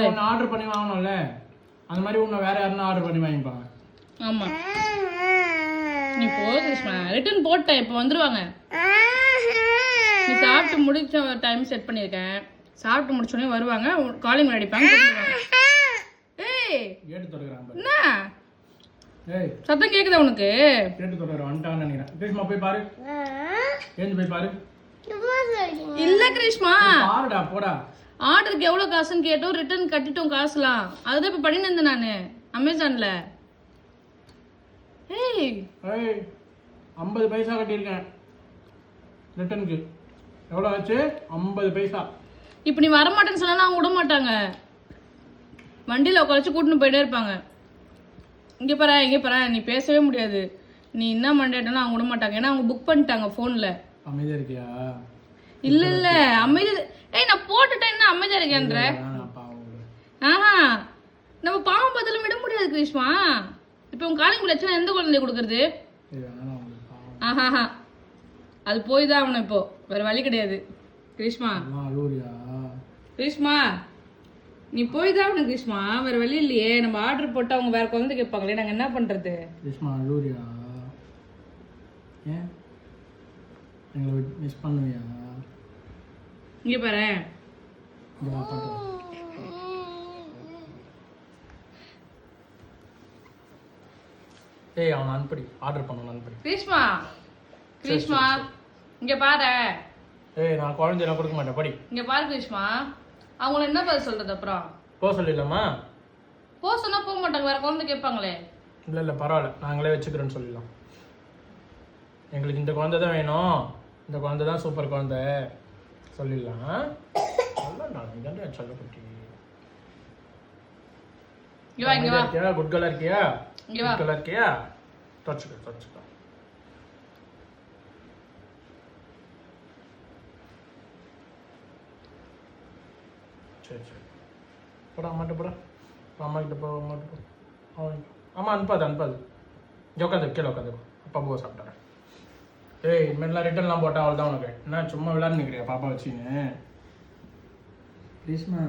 ஒன்று ஆர்டர் பண்ணி வாங்கணும்ல, அந்த மாதிரி உன்னை வேற யாருன்னா ஆர்டர் பண்ணி வாங்கிப்பாங்க. ஆமா நீ போ கிருஷ்ணா, ரிட்டர்ன் போட்டேன், இப்போ வந்துருவாங்க. நீ சாப்பிட்டு முடிச்ச டைம் செட் பண்ணியிருக்கேன், சாப்பிட்டு முடிச்சோடனே வருவாங்க, காலிங் அடிப்பாங்க. ஏய் கேட்டு தொடர்றாங்க. என்ன ஏய் சத்தம் கேக்குதா உனக்கு? கேட்டு தொடர்ற வந்துட்டான்னு நினைக்கிறேன். கிருஷ்மா போய் பாரு, ஏந்து போய் பாரு. இல்ல கிருஷ்மா, பாருடா போடா. ஆர்டருக்கு எவ்வளவு காசுன்னு கேட்டோம், ரிட்டர்ன் கட்டிட்டோம் காசுலாம். அதுதான் இப்ப பண்ணிட்டு இருந்தேன் நானு அமேசான்ல. ஏய் ஏய் 50 பைசா கட்டியிருக்கேன் ரிட்டனுக்கு. எவ்வளோ ஆச்சு? 50 பைசா. இப்போ நீ வரமாட்டேன்னு சொன்னா அவங்க விட மாட்டாங்க, வண்டியில் உட்காந்து கூட்டின்னு போயிட்டே இருப்பாங்க. இங்கே பாரு நீ பேசவே முடியாது. நீ என்ன மண்டேட்டனா அவங்க விட மாட்டாங்க, ஏன்னா அவங்க புக் பண்ணிட்டாங்க ஃபோனில். அமைதியாக இருக்கியா? இல்ல அமைதி. ஏய் நான் போட்டுட்டேன், என்ன அமைதியாக இருக்கேன்ற? ஆஹா நம்ம பாவம் பதிலும் விட முடியாது கிருஷ்மா. இப்போ உங்க காலிங் பிரச்சனை எந்த குழந்தைய கொடுக்கறது? ஆஹா அது போய் தான் ஆகணும், இப்போ வேற வழி கிடையாது கிருஷ்மா. கிருஷ்மா நீ போய் தான் ஆகணும் கிருஷ்மா, வேற வழி இல்லையே. நம்ம ஆர்டர் போட்டு அவங்க வேற குழந்தை கேட்பாங்களே, நாங்க என்ன பண்றது? கிருஷ்மா அழுவுறியா? ஏன் எங்களை மிஸ் பண்ணுவியா? இங்க பாரு, ஏய் அவன் அனுப்படி, ஆர்டர் பண்ணணும் அனுப்படி. கிருஷ்மா கிருஷ்மா இங்க பாரு. ஏய் நான் குழந்தையெல்லாம் கொடுக்க மாட்டேன், படி. இங்க பாரு கிருஷ்மா, அவங்கள என்ன பதில் சொல்றது? அப்புறம் போக சொல்லிடலாமா? போ சொன்னா போக மாட்டாங்க, வேற குழந்தை கேட்பாங்களே. இல்லை பரவாயில்ல, நாங்களே வச்சுக்கிறோன்னு சொல்லிடலாம். எங்களுக்கு இந்த குழந்தை தான் வேணும், இந்த குழந்தை தான் சூப்பர் குழந்தை சொல்லிடலாம். சொல்லப்பட்டி குட் கலர் இருக்கியா? குட் கலர் இருக்கியா? தொடச்சுக்க. சரி போடா, அம்மாட்ட போடா, அம்மா கிட்ட போ, அம்மாட்ட போ. அம்மா அனுப்பாது. உட்காந்து கீழே உட்காந்து அப்பா போக சாப்பிட்டாரன். ஏய் இனிமேலாம் ரிட்டர்ன்லாம் போட்டா அவள் தான் உனக்கு என்ன சும்மா விளையாண்டு நிற்கிறியா பாப்பா வச்சுன்னு? ப்ளீஸ்மா